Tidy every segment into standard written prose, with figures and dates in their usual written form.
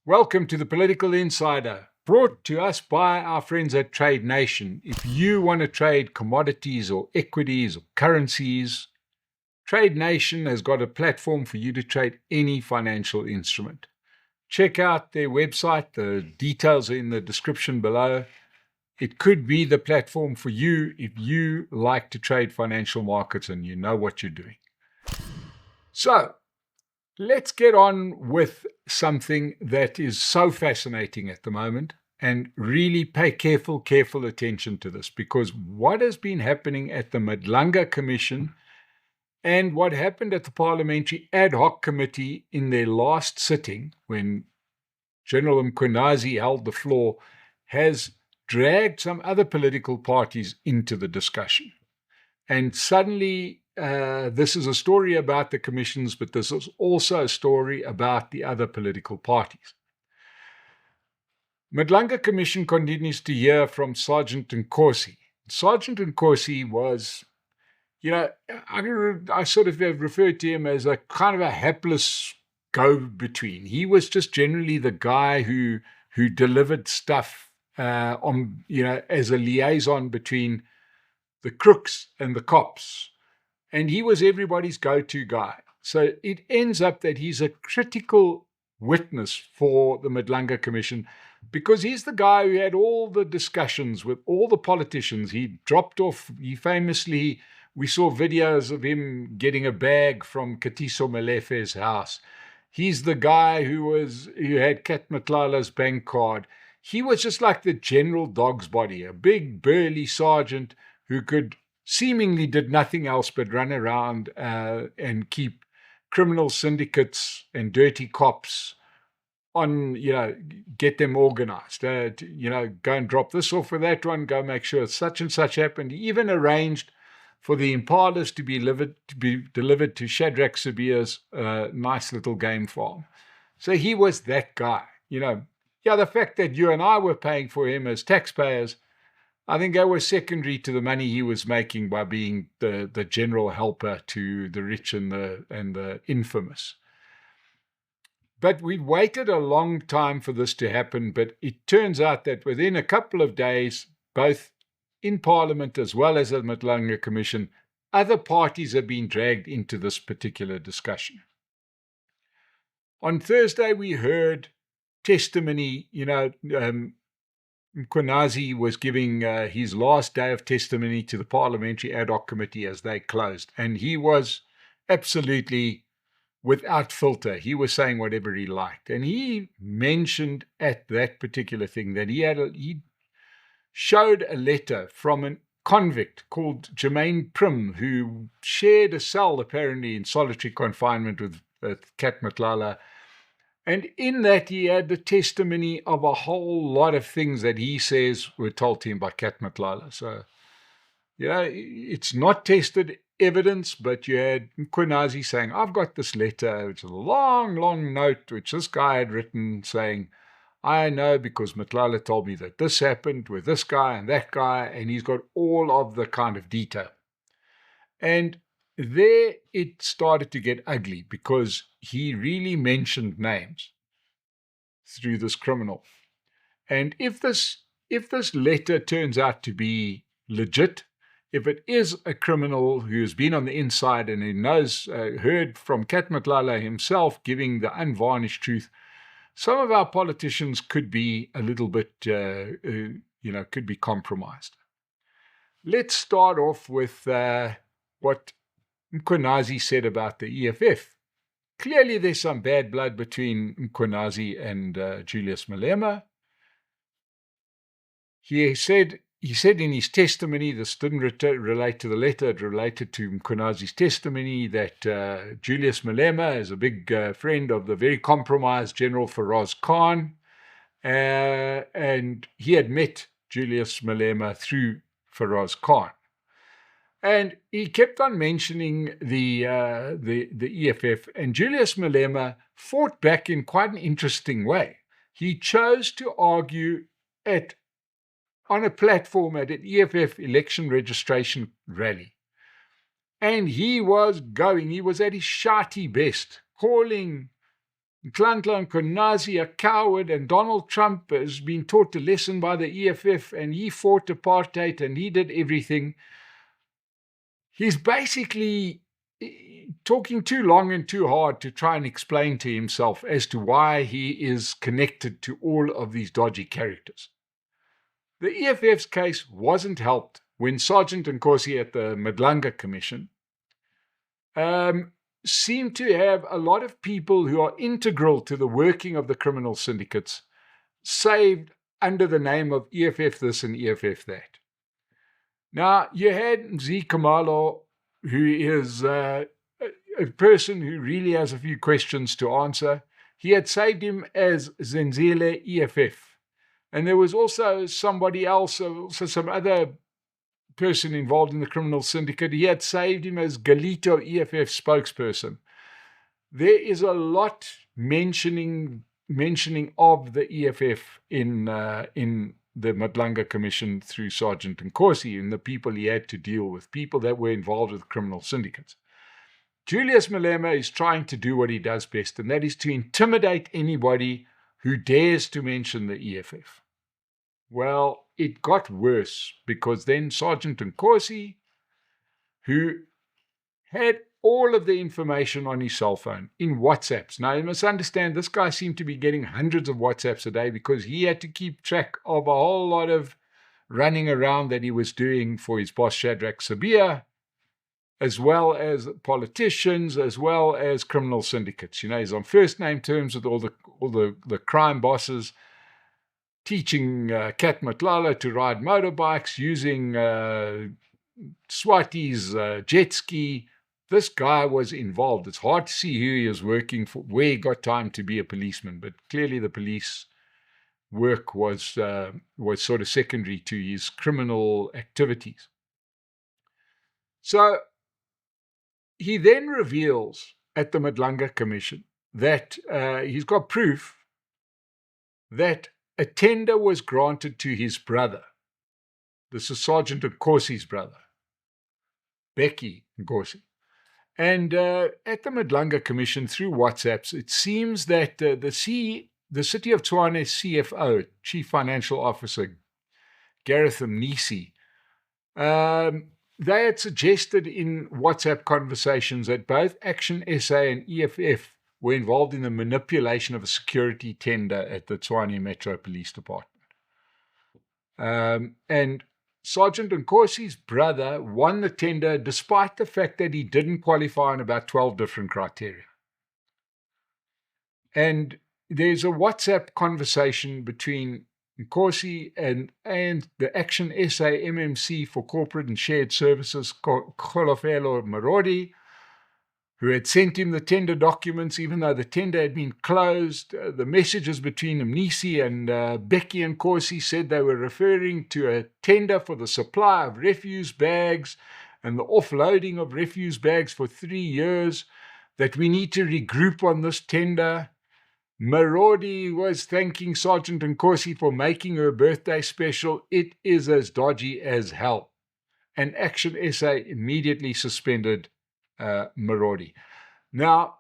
Welcome to the Political Insider, brought to us by our friends at Trade Nation. If you want to trade commodities or equities or currencies, Trade Nation has got a platform for you to trade any financial instrument. Check out their website. The details are in the description below. It could be the platform for you if you like to trade financial markets and you know what you're doing. So, let's get on with something that is so fascinating at the moment, and really pay careful attention to this, because what has been happening at the Madlanga Commission and what happened at the Parliamentary Ad Hoc Committee in their last sitting, when General Mkhwanazi held the floor, has dragged some other political parties into the discussion. And suddenly, this is a story about the commissions, but this is also a story about the other political parties. Madlanga Commission continues to hear from Sergeant Nkosi. Sergeant Nkosi was, I sort of have referred to him as a kind of a hapless go-between. He was just generally the guy who delivered stuff as a liaison between the crooks and the cops. And he was everybody's go-to guy. So it ends up that he's a critical witness for the Madlanga Commission, because he's the guy who had all the discussions with all the politicians. He dropped off, we saw videos of him getting a bag from Katiso Malefe's house. He's the guy who had Kat Matlala's bank card. He was just like the general dog's body, a big burly sergeant who seemingly did nothing else but run around and keep criminal syndicates and dirty cops on, get them organized. Go and drop this off for that one, go make sure such and such happened. He even arranged for the Impalas to be delivered to Shadrach Sibiya's nice little game farm. So he was that guy. The fact that you and I were paying for him as taxpayers, I think that was secondary to the money he was making by being the general helper to the rich and the infamous. But we waited a long time for this to happen, but it turns out that within a couple of days, both in Parliament as well as the Madlanga Commission, other parties have been dragged into this particular discussion. On Thursday, we heard testimony, Mkhwanazi was giving his last day of testimony to the Parliamentary Ad Hoc Committee as they closed. And he was absolutely without filter. He was saying whatever he liked. And he mentioned at that particular thing that he showed a letter from a convict called Jermaine Prim, who shared a cell apparently in solitary confinement with Kat Matlala. And in that, he had the testimony of a whole lot of things that he says were told to him by Kat Matlala. So, it's not tested evidence, but you had Mkhwanazi saying, I've got this letter, which is a long, long note, which this guy had written saying, I know because Matlala told me that this happened with this guy and that guy, and he's got all of the kind of detail. And there it started to get ugly, because he really mentioned names through this criminal. And if this letter turns out to be legit, if it is a criminal who's been on the inside and who knows, heard from Kat Matlala himself giving the unvarnished truth, some of our politicians could be a little bit, could be compromised. Let's start off with what Mkhwanazi said about the EFF. Clearly, there's some bad blood between Mkhwanazi and Julius Malema. He said in his testimony, this didn't relate to the letter, it related to Mkhwanazi's testimony, that Julius Malema is a big friend of the very compromised General Feroz Khan, and he had met Julius Malema through Feroz Khan. And he kept on mentioning the EFF, and Julius Malema fought back in quite an interesting way. He chose to argue on a platform at an EFF election registration rally. And he was at his shouty best, calling Nhlanhla Mkhwanazi, a coward, and Donald Trump has been taught a lesson by the EFF, and he fought apartheid and he did everything. He's basically talking too long and too hard to try and explain to himself as to why he is connected to all of these dodgy characters. The EFF's case wasn't helped when Sergeant Nkosi at the Madlanga Commission seemed to have a lot of people who are integral to the working of the criminal syndicates saved under the name of EFF this and EFF that. Now, you had Mzi Khumalo, who is a person who really has a few questions to answer. He had saved him as Zenzele EFF. And there was also somebody else, also some other person involved in the criminal syndicate. He had saved him as Galito EFF spokesperson. There is a lot mentioning of the EFF in the Madlanga Commission through Sergeant Nkosi and the people he had to deal with, people that were involved with criminal syndicates. Julius Malema is trying to do what he does best, and that is to intimidate anybody who dares to mention the EFF. Well, it got worse because then Sergeant Nkosi, who had all of the information on his cell phone in WhatsApps. Now, you must understand, this guy seemed to be getting hundreds of WhatsApps a day because he had to keep track of a whole lot of running around that he was doing for his boss, Shadrach Sibiya, as well as politicians, as well as criminal syndicates. You know, he's on first-name terms with all the crime bosses, teaching Kat Matlala to ride motorbikes, using Swati's jet ski. This guy was involved. It's hard to see who he was working for, where he got time to be a policeman, but clearly the police work was sort of secondary to his criminal activities. So he then reveals at the Madlanga Commission that he's got proof that a tender was granted to his brother. This is Sergeant Nkosi's brother, Becky Nkosi. And at the Madlanga Commission, through WhatsApps, it seems that the City of Tshwane CFO, Chief Financial Officer, Gareth Mnisi, they had suggested in WhatsApp conversations that both Action SA and EFF were involved in the manipulation of a security tender at the Tshwane Metro Police Department. And Sergeant Nkosi's brother won the tender despite the fact that he didn't qualify on about 12 different criteria. And there's a WhatsApp conversation between Nkosi and the Action SA MMC for Corporate and Shared Services, Kholofelo Marodi, who had sent him the tender documents, even though the tender had been closed. The messages between Mnisi and Becky Nkosi said they were referring to a tender for the supply of refuse bags and the offloading of refuse bags for 3 years, that we need to regroup on this tender. Marodi was thanking Sergeant Nkosi for making her birthday special. It is as dodgy as hell. And Action SA immediately suspended Marodi. Now,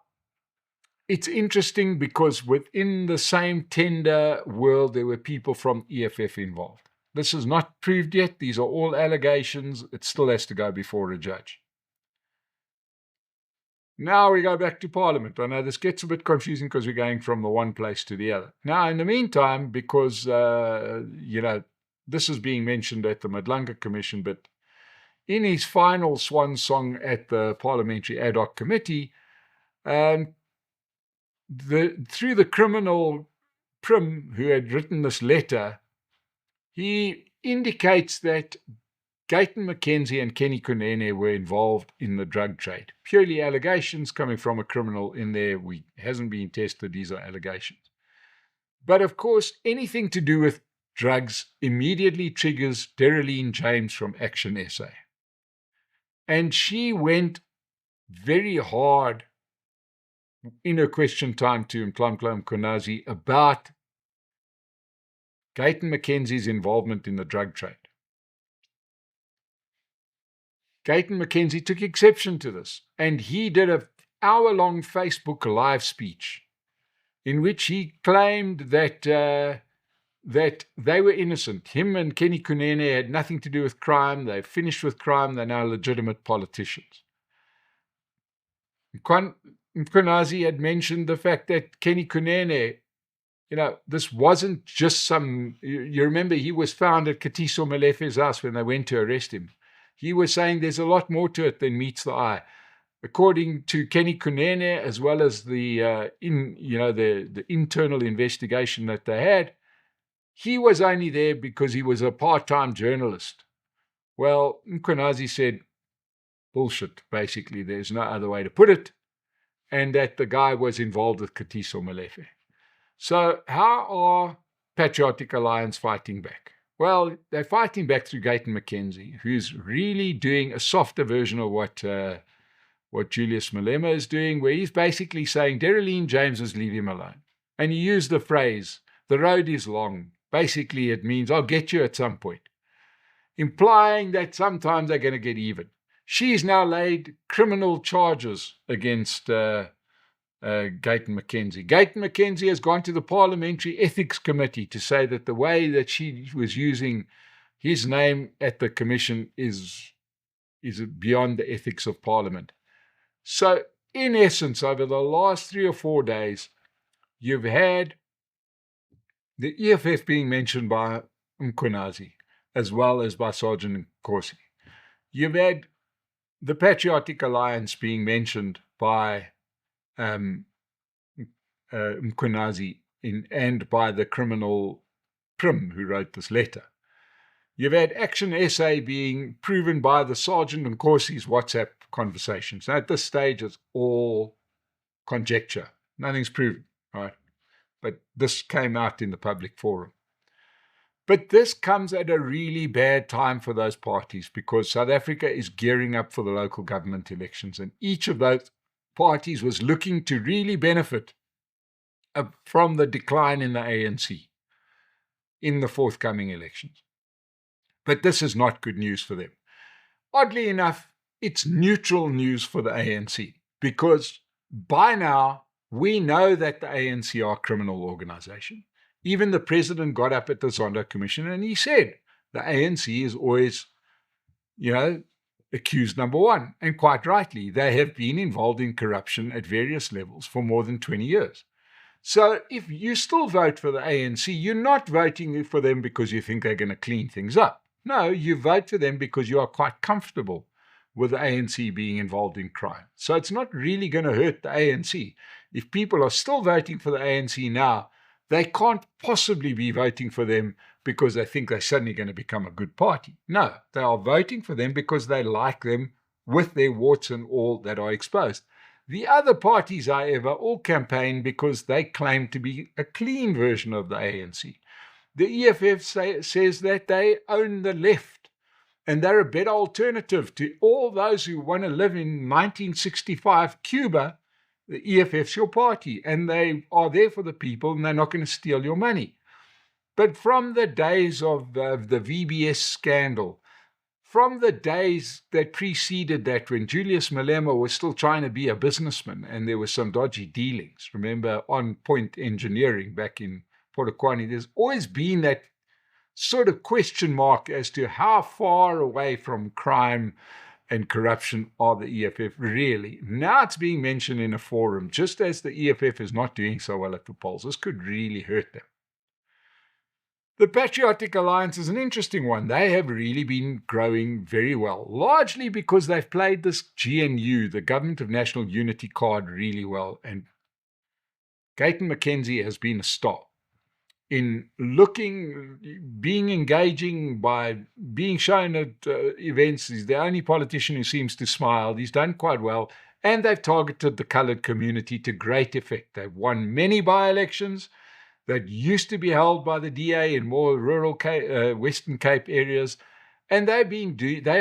it's interesting because within the same tender world, there were people from EFF involved. This is not proved yet. These are all allegations. It still has to go before a judge. Now we go back to Parliament. I know this gets a bit confusing because we're going from the one place to the other. Now, in the meantime, because, this is being mentioned at the Madlanga Commission, but in his final swan song at the Parliamentary Ad Hoc Committee, through the criminal Prim, who had written this letter, he indicates that Gayton McKenzie and Kenny Kunene were involved in the drug trade. Purely allegations coming from a criminal in there. Hasn't been tested. These are allegations. But of course, anything to do with drugs immediately triggers Dereline James from Action SA. And she went very hard in her question time to Nhlanhla Mkhwanazi about Gayton McKenzie's involvement in the drug trade. Gayton McKenzie took exception to this, and he did an hour-long Facebook live speech in which he claimed that that they were innocent. Him and Kenny Kunene had nothing to do with crime. They finished with crime. They're now legitimate politicians. Mkhwanazi had mentioned the fact that Kenny Kunene, this wasn't just some, you remember he was found at Katiso Molefe's house when they went to arrest him. He was saying there's a lot more to it than meets the eye. According to Kenny Kunene, as well as the internal investigation that they had, he was only there because he was a part-time journalist. Well, Mkhwanazi said, bullshit, basically. There's no other way to put it. And that the guy was involved with Katiso Molefe. So how are Patriotic Alliance fighting back? Well, they're fighting back through Gayton McKenzie, who's really doing a softer version of what Julius Malema is doing, where he's basically saying, Derelene James, leave him alone. And he used the phrase, the road is long. Basically, it means I'll get you at some point, implying that sometimes they're going to get even. She's now laid criminal charges against Gayton McKenzie. Gayton McKenzie has gone to the Parliamentary Ethics Committee to say that the way that she was using his name at the commission is beyond the ethics of Parliament. So, in essence, over the last 3 or 4 days, you've had the EFF being mentioned by Mkhwanazi, as well as by Sergeant Nkosi. You've had the Patriotic Alliance being mentioned by Mkhwanazi and by the criminal Prim who wrote this letter. You've had Action SA being proven by the Sergeant Nkosi's WhatsApp conversations. Now, at this stage, it's all conjecture. Nothing's proven, right? But this came out in the public forum. But this comes at a really bad time for those parties because South Africa is gearing up for the local government elections, and each of those parties was looking to really benefit from the decline in the ANC in the forthcoming elections. But this is not good news for them. Oddly enough, it's neutral news for the ANC because by now we know that the ANC are a criminal organization. Even the president got up at the Zondo Commission and he said the ANC is always, accused number one. And quite rightly, they have been involved in corruption at various levels for more than 20 years. So if you still vote for the ANC, you're not voting for them because you think they're going to clean things up. No, you vote for them because you are quite comfortable with the ANC being involved in crime. So it's not really going to hurt the ANC. If people are still voting for the ANC now, they can't possibly be voting for them because they think they're suddenly going to become a good party. No, they are voting for them because they like them with their warts and all that are exposed. The other parties, however, all campaign because they claim to be a clean version of the ANC. The EFF says that they own the left and they're a better alternative to all those who want to live in 1965 Cuba. The EFF's your party, and they are there for the people, and they're not going to steal your money. But from the days of the VBS scandal, from the days that preceded that, when Julius Malema was still trying to be a businessman, and there were some dodgy dealings, remember, On Point Engineering back in Polokwane, there's always been that sort of question mark as to how far away from crime and corruption are the EFF really. Now it's being mentioned in a forum, just as the EFF is not doing so well at the polls. This could really hurt them. The Patriotic Alliance is an interesting one. They have really been growing very well, largely because they've played this GNU, the Government of National Unity card, really well. And Gayton McKenzie has been a star in being engaging, by being shown at events. He's the only politician who seems to smile. He's done quite well. And they've targeted the colored community to great effect. They've won many by-elections that used to be held by the DA in more rural Western Cape areas. And they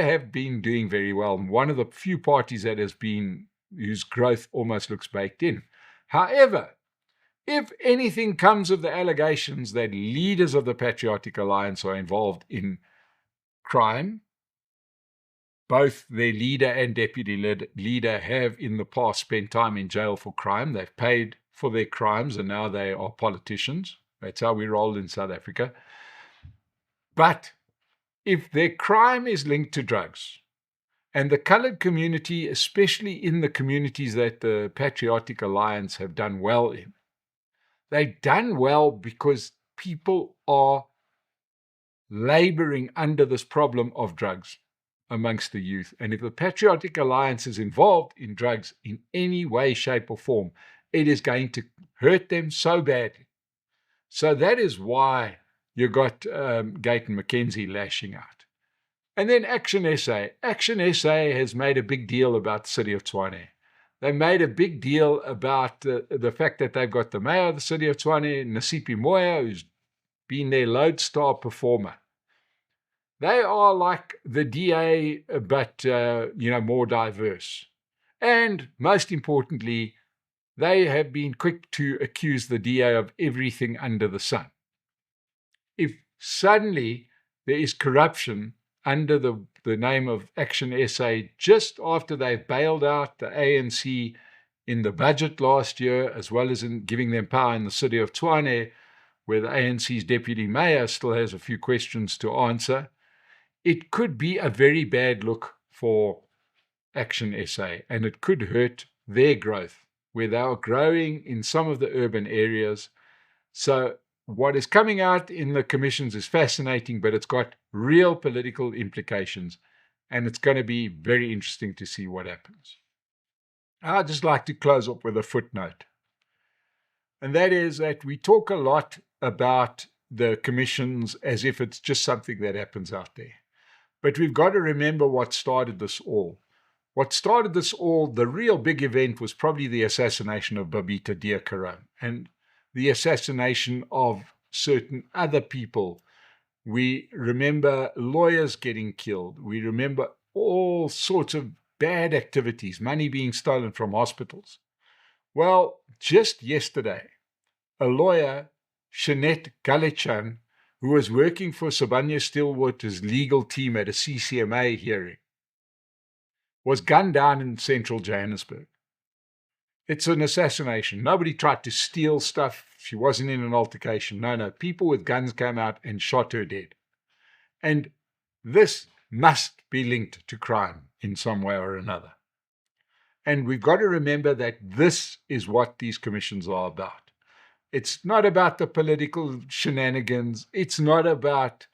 have been doing very well. One of the few parties that whose growth almost looks baked in. However, if anything comes of the allegations that leaders of the Patriotic Alliance are involved in crime, both their leader and deputy leader have in the past spent time in jail for crime. They've paid for their crimes, and now they are politicians. That's how we roll in South Africa. But if their crime is linked to drugs, and the colored community, especially in the communities that the Patriotic Alliance have done well in, they've done well because people are laboring under this problem of drugs amongst the youth. And if the Patriotic Alliance is involved in drugs in any way, shape, or form, it is going to hurt them so badly. So that is why you got Gayton McKenzie lashing out. And then Action SA. Action SA has made a big deal about the city of Tshwane. They made a big deal about the fact that they've got the mayor of the city of Tshwane, Nasipi Moya, who's been their lodestar performer. They are like the DA, but more diverse. And most importantly, they have been quick to accuse the DA of everything under the sun. If suddenly there is corruption under the name of Action SA, just after they've bailed out the ANC in the budget last year, as well as in giving them power in the city of Tshwane, where the ANC's deputy mayor still has a few questions to answer, it could be a very bad look for Action SA, and it could hurt their growth, where they are growing in some of the urban areas. So what is coming out in the commissions is fascinating, but it's got real political implications, and it's going to be very interesting to see what happens. I'd just like to close up with a footnote, and that is that we talk a lot about the commissions as if it's just something that happens out there. But we've got to remember what started this all. What started this all, the real big event, was probably the assassination of Babita Deokaran and the assassination of certain other people. We remember lawyers getting killed. We remember all sorts of bad activities, money being stolen from hospitals. Well, just yesterday, a lawyer, Shanette Galechan, who was working for Sibanye-Stillwater's legal team at a CCMA hearing, was gunned down in central Johannesburg. It's an assassination. Nobody tried to steal stuff. She wasn't in an altercation. No. People with guns came out and shot her dead. And this must be linked to crime in some way or another. And we've got to remember that this is what these commissions are about. It's not about the political shenanigans. It's not about,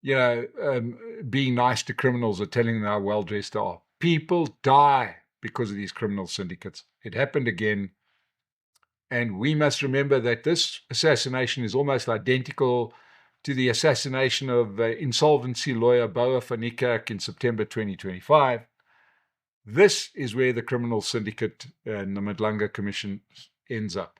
being nice to criminals or telling them how well-dressed they are. People die because of these criminal syndicates. It happened again. And we must remember that this assassination is almost identical to the assassination of insolvency lawyer Boa van Niekerk in September 2025. This is where the criminal syndicate and the Madlanga Commission ends up.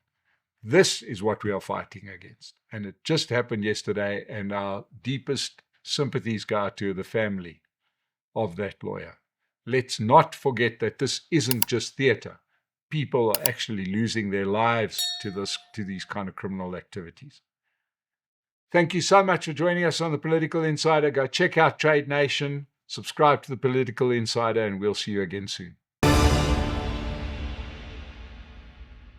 This is what we are fighting against. And it just happened yesterday, and our deepest sympathies go out to the family of that lawyer. Let's not forget that this isn't just theater. People are actually losing their lives to these kind of criminal activities. Thank you so much for joining us on The Political Insider. Go check out Trade Nation, subscribe to The Political Insider, and we'll see you again soon.